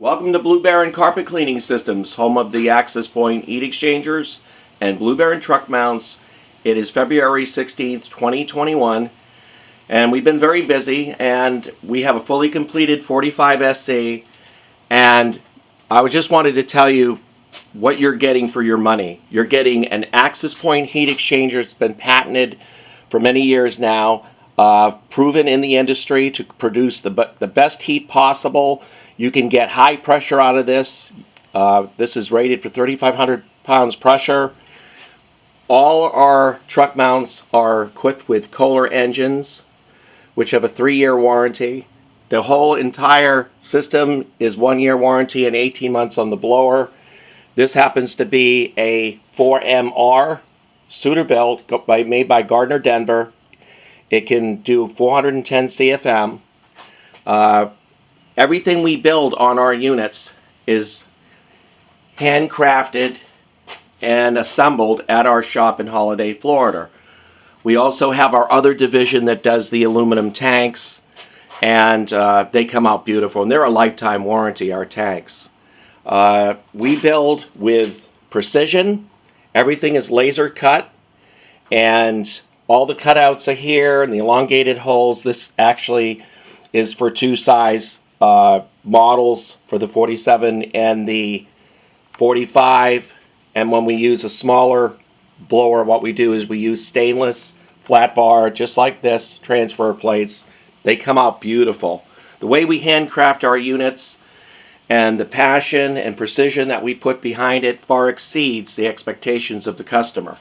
Welcome to Blue Baron Carpet Cleaning Systems, home of the Access Point heat exchangers and Blue Baron truck mounts. It is February 16th, 2021, and we've been very busy, and we have a fully completed 45 SC, and I just wanted to tell you what you're getting for your money. You're getting an Access Point heat exchanger. It's been patented for many years now, proven in the industry to produce the best heat possible. You can get high pressure out of this. This is rated for 3,500 pounds pressure. All our truck mounts are equipped with Kohler engines, which have a 3-year warranty. The whole entire system is 1-year warranty and 18 months on the blower. This happens to be a 4MR Suiterbilt made by Gardner Denver. It can do 410 CFM. Everything we build on our units is handcrafted and assembled at our shop in Holiday, Florida. We also have our other division that does the aluminum tanks, and they come out beautiful, and they're a lifetime warranty, our tanks. We build with precision. Everything is laser cut, and all the cutouts are here, and the elongated holes. This actually is for two size models, for the 47 and the 45. And when we use a smaller blower, what we do is we use stainless flat bar, just like this, transfer plates. They come out beautiful. The way we handcraft our units and the passion and precision that we put behind it far exceeds the expectations of the customer.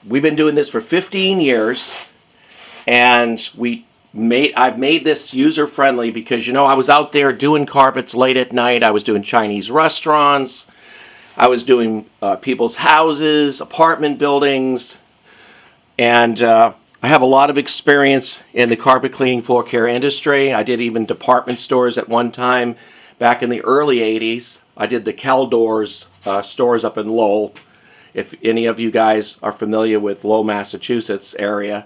We've been doing this for 15 years, and I've made this user-friendly because, I was out there doing carpets late at night. I was doing Chinese restaurants. I was doing people's houses, apartment buildings, and I have a lot of experience in the carpet cleaning floor care industry. I did even department stores at one time back in the early 80s. I did the Caldors stores up in Lowell, if any of you guys are familiar with Lowell, Massachusetts area,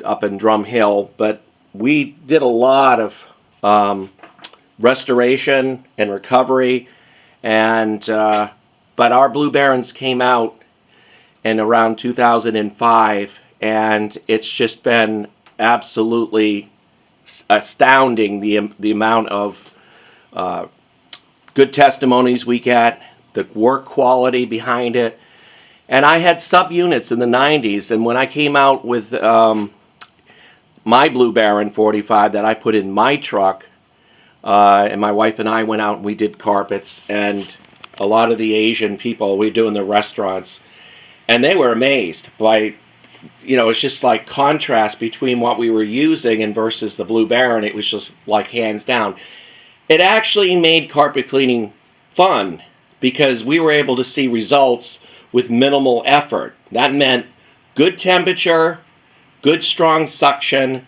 up in Drum Hill. But we did a lot of restoration and recovery, and but our Blue Barons came out in around 2005, and it's just been absolutely astounding the amount of good testimonies we get, the work quality behind it. And I had subunits in the 90s, and when I came out with my Blue Baron 45 that I put in my truck, and my wife and I went out and we did carpets, and a lot of the Asian people, we do in the restaurants, and they were amazed by, it's just like contrast between what we were using and versus the Blue Baron. It was just like hands down. It actually made carpet cleaning fun because we were able to see results with minimal effort. That meant good temperature, good strong suction,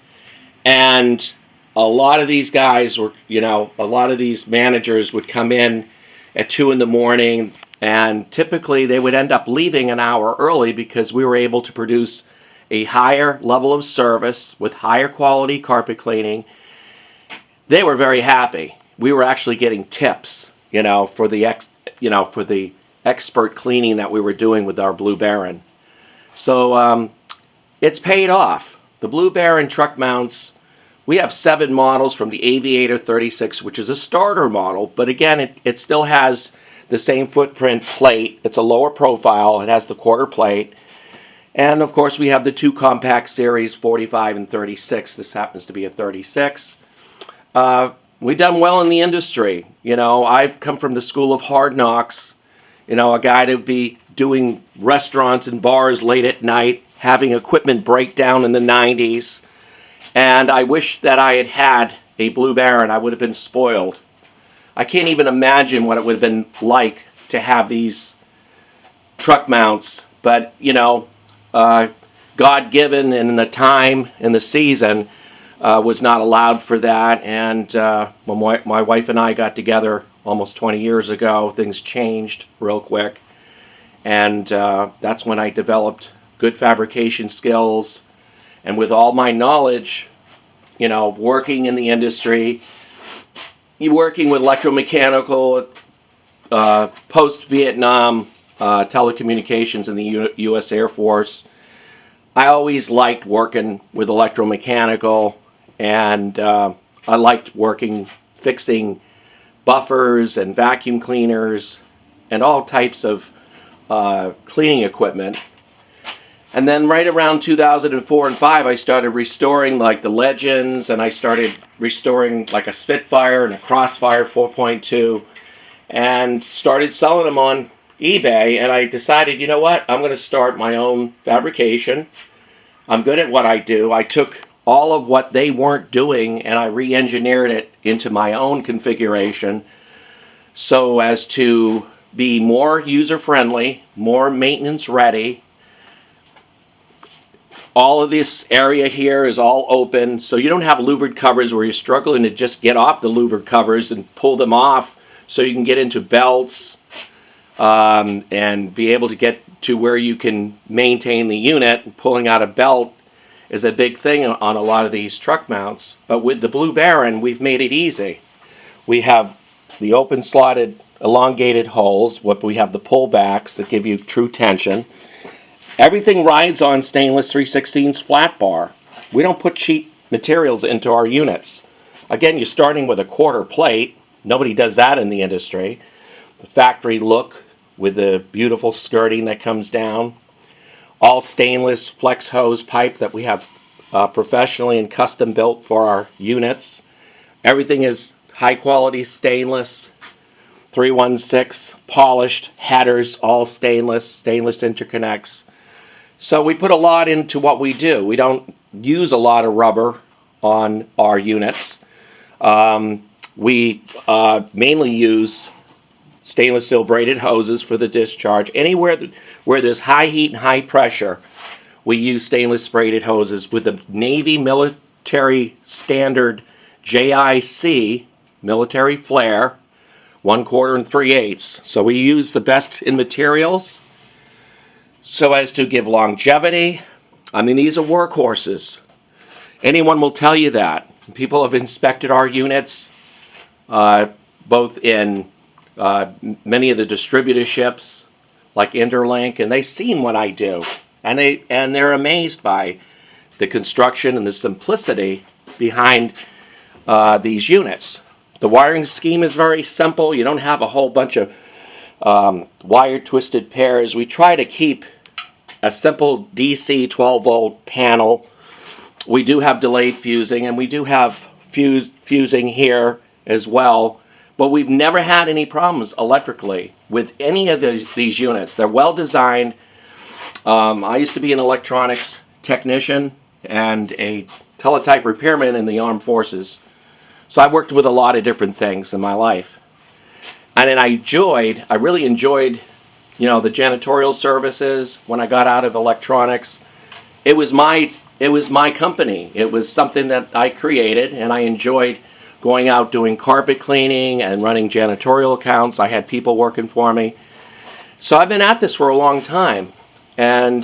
and a lot of these guys were, a lot of these managers would come in at 2 in the morning, and typically they would end up leaving an hour early because we were able to produce a higher level of service with higher quality carpet cleaning. They were very happy. We were actually getting tips, for the expert cleaning that we were doing with our Blue Baron. So it's paid off. The Blue Baron truck mounts, we have 7 models from the Aviator 36, which is a starter model, but again, it still has the same footprint plate. It's a lower profile. It has the quarter plate. And of course, we have the 2 compact series, 45 and 36. This happens to be a 36. We've done well in the industry. I've come from the school of hard knocks. A guy to be doing restaurants and bars late at night, having equipment break down in the 90s. And I wish that I had had a Blue Baron. I would have been spoiled. I can't even imagine what it would have been like to have these truck mounts. But, God-given, and in the time and the season was not allowed for that. And when my wife and I got together almost 20 years ago, things changed real quick. And that's when I developed good fabrication skills. And with all my knowledge, working in the industry, you working with electromechanical, post-Vietnam telecommunications in the U.S. Air Force. I always liked working with electromechanical, and I liked fixing buffers and vacuum cleaners and all types of cleaning equipment. And then right around 2004 and 5, I started restoring like the Legends, and I started restoring like a Spitfire and a Crossfire 4.2, and started selling them on eBay. And I decided, you know what, I'm going to start my own fabrication. I'm good at what I do. I took all of what they weren't doing and I re-engineered it into my own configuration so as to be more user-friendly, more maintenance-ready. All of this area here is all open, so you don't have louvered covers where you're struggling to just get off the louvered covers and pull them off so you can get into belts and be able to get to where you can maintain the unit. Pulling out a belt is a big thing on a lot of these truck mounts, but with the Blue Baron, we've made it easy. We have the open slotted elongated holes, we have the pullbacks that give you true tension. Everything rides on stainless 3/16 flat bar. We don't put cheap materials into our units. Again, you're starting with a quarter plate. Nobody does that in the industry. The factory look with the beautiful skirting that comes down. All stainless flex hose pipe that we have professionally and custom built for our units. Everything is high quality stainless. 316 polished headers, all stainless interconnects. So we put a lot into what we do. We don't use a lot of rubber on our units. We mainly use stainless steel braided hoses for the discharge. Anywhere where there's high heat and high pressure, we use stainless braided hoses with the Navy military standard JIC military flare, 1/4 and 3/8. So we use the best in materials so as to give longevity. I mean, these are workhorses. Anyone will tell you that. People have inspected our units, both in many of the distributorships, like Interlink, and they've seen what I do, and they're amazed by the construction and the simplicity behind these units. The wiring scheme is very simple. You don't have a whole bunch of wire twisted pairs. We try to keep a simple DC 12-volt panel. We do have delayed fusing, and we do have fusing here as well, but we've never had any problems electrically with any of these units. They're well designed. I used to be an electronics technician and a teletype repairman in the armed forces, so I worked with a lot of different things in my life. And then I really enjoyed the janitorial services when I got out of electronics. It was my company. It was something that I created, and I enjoyed going out doing carpet cleaning and running janitorial accounts. I had people working for me. So I've been at this for a long time, and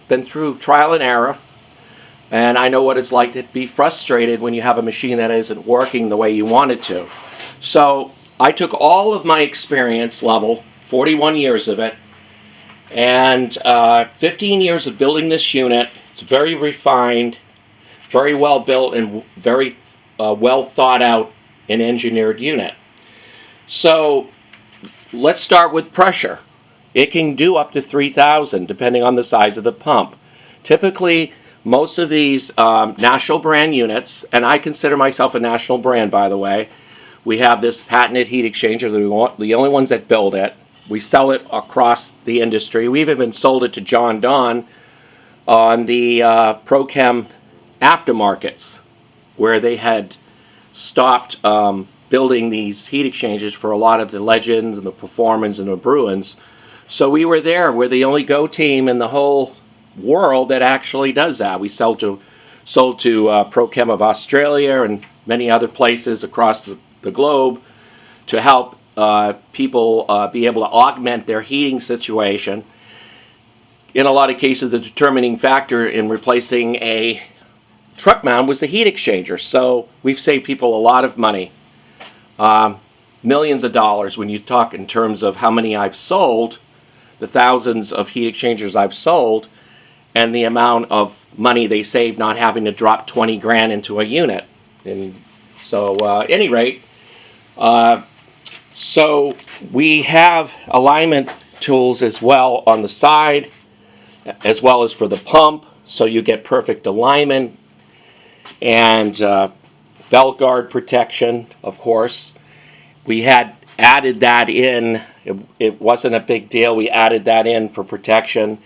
been through trial and error, and I know what it's like to be frustrated when you have a machine that isn't working the way you want it to. So I took all of my experience level, 41 years of it, and 15 years of building this unit. It's very refined, very well built, and very well thought out and engineered unit. So let's start with pressure. It can do up to 3,000 depending on the size of the pump. Typically, most of these national brand units, and I consider myself a national brand, by the way, we have this patented heat exchanger. They're the only ones that build it. We sell it across the industry. We've even sold it to John Donne on the ProChem aftermarkets, where they had stopped building these heat exchangers for a lot of the Legends and the Performance and the Bruins. So we were there. We're the only Go team in the whole world that actually does that. We sold to ProChem of Australia and many other places across the globe to help people be able to augment their heating situation. In a lot of cases, the determining factor in replacing a truck mount was the heat exchanger. So we've saved people a lot of money millions of dollars when you talk in terms of how many I've sold, the thousands of heat exchangers I've sold, and the amount of money they save not having to drop 20 grand into a unit. And so, any rate, so we have alignment tools as well on the side, as well as for the pump, so you get perfect alignment, and belt guard protection, of course. We had added that in. It wasn't a big deal. We added that in for protection,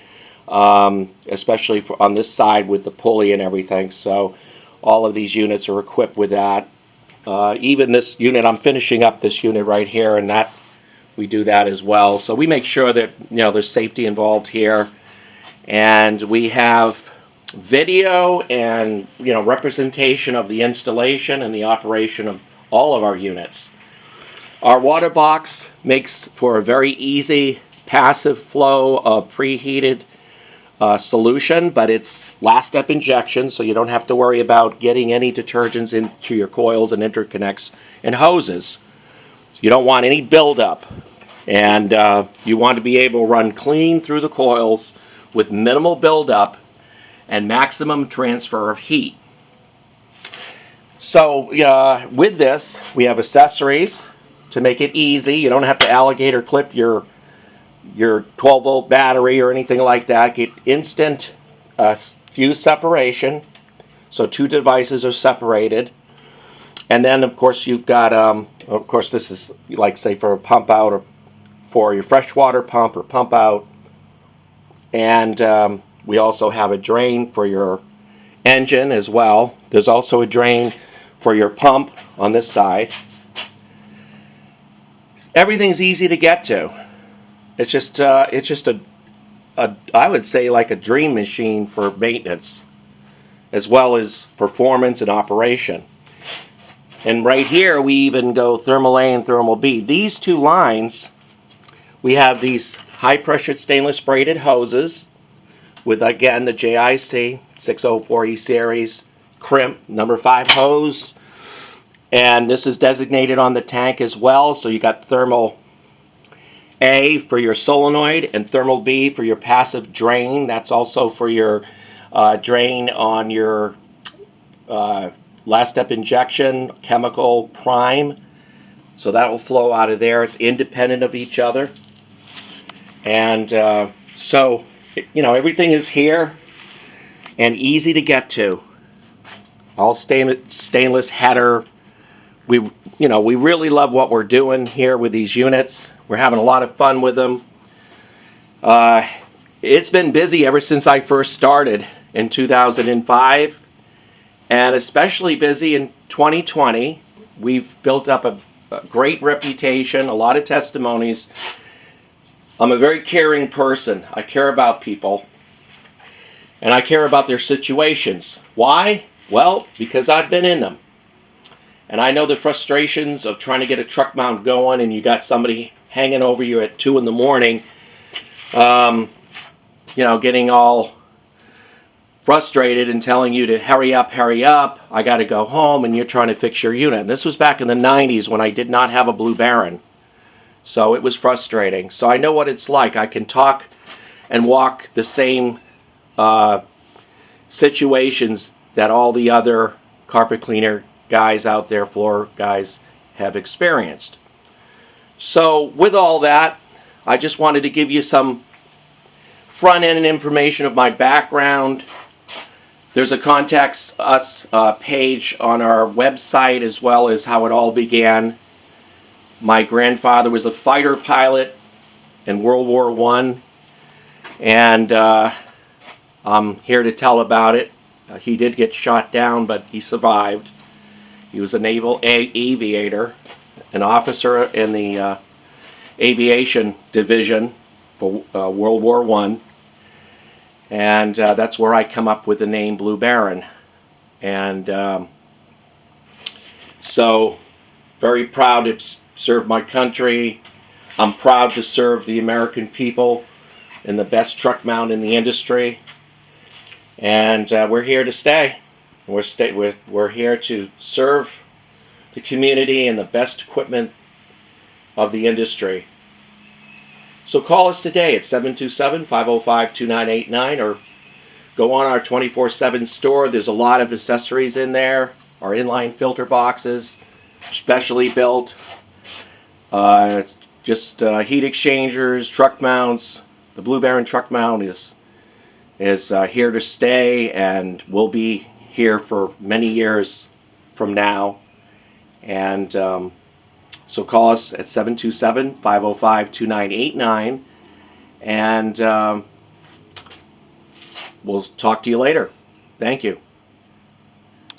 especially on this side with the pulley and everything. So all of these units are equipped with that. Even this unit, I'm finishing up this unit right here, and that we do that as well. So we make sure that there's safety involved here, and we have video and representation of the installation and the operation of all of our units. Our water box makes for a very easy passive flow of preheated solution, but it's last step injection, so you don't have to worry about getting any detergents into your coils and interconnects and hoses. You don't want any buildup, and you want to be able to run clean through the coils with minimal buildup and maximum transfer of heat. So with this, we have accessories to make it easy. You don't have to alligator clip your 12-volt battery or anything like that. Get instant fuse separation, so two devices are separated. And then, of course, you've got, of course, this is like, say, for a pump out or for your freshwater pump or pump out. And we also have a drain for your engine as well. There's also a drain for your pump on this side. Everything's easy to get to. It's just a I would say like a dream machine for maintenance, as well as performance and operation. And right here we even go thermal A and thermal B. These two lines, we have these high pressure stainless braided hoses with, again, the JIC 604E series crimp number 5 hose. And this is designated on the tank as well. So you got thermal A for your solenoid and thermal B for your passive drain. That's also for your drain on your last step injection chemical prime. So that will flow out of there. It's independent of each other. And so, everything is here and easy to get to. All stainless header. We really love what we're doing here with these units. We're having a lot of fun with them. It's been busy ever since I first started in 2005, and especially busy in 2020. We've built up a great reputation, a lot of testimonies. I'm a very caring person. I care about people, and I care about their situations. Why? Well, because I've been in them. And I know the frustrations of trying to get a truck mount going and you got somebody hanging over you at 2 in the morning, getting all frustrated and telling you to hurry up, I got to go home, and you're trying to fix your unit. And this was back in the 90s when I did not have a Blue Baron. So it was frustrating. So I know what it's like. I can talk and walk the same situations that all the other carpet cleaner guys out there, floor guys, have experienced. So with all that, I just wanted to give you some front-end information of my background. There's a Contact Us page on our website, as well as how it all began. My grandfather was a fighter pilot in World War I, and I'm here to tell about it. He did get shot down, but he survived. He was a naval aviator, an officer in the aviation division for World War I. And that's where I come up with the name Blue Baron. And so, very proud to serve my country. I'm proud to serve the American people in the best truck mount in the industry. And we're here to stay. We're here to serve the community and the best equipment of the industry. So call us today at 727-505-2989 or go on our 24/7 store. There's a lot of accessories in there. Our inline filter boxes, specially built. Just heat exchangers, truck mounts. The Blue Baron truck mount is here to stay and will be here for many years from now. And so call us at 727-505-2989 and we'll talk to you later. Thank you.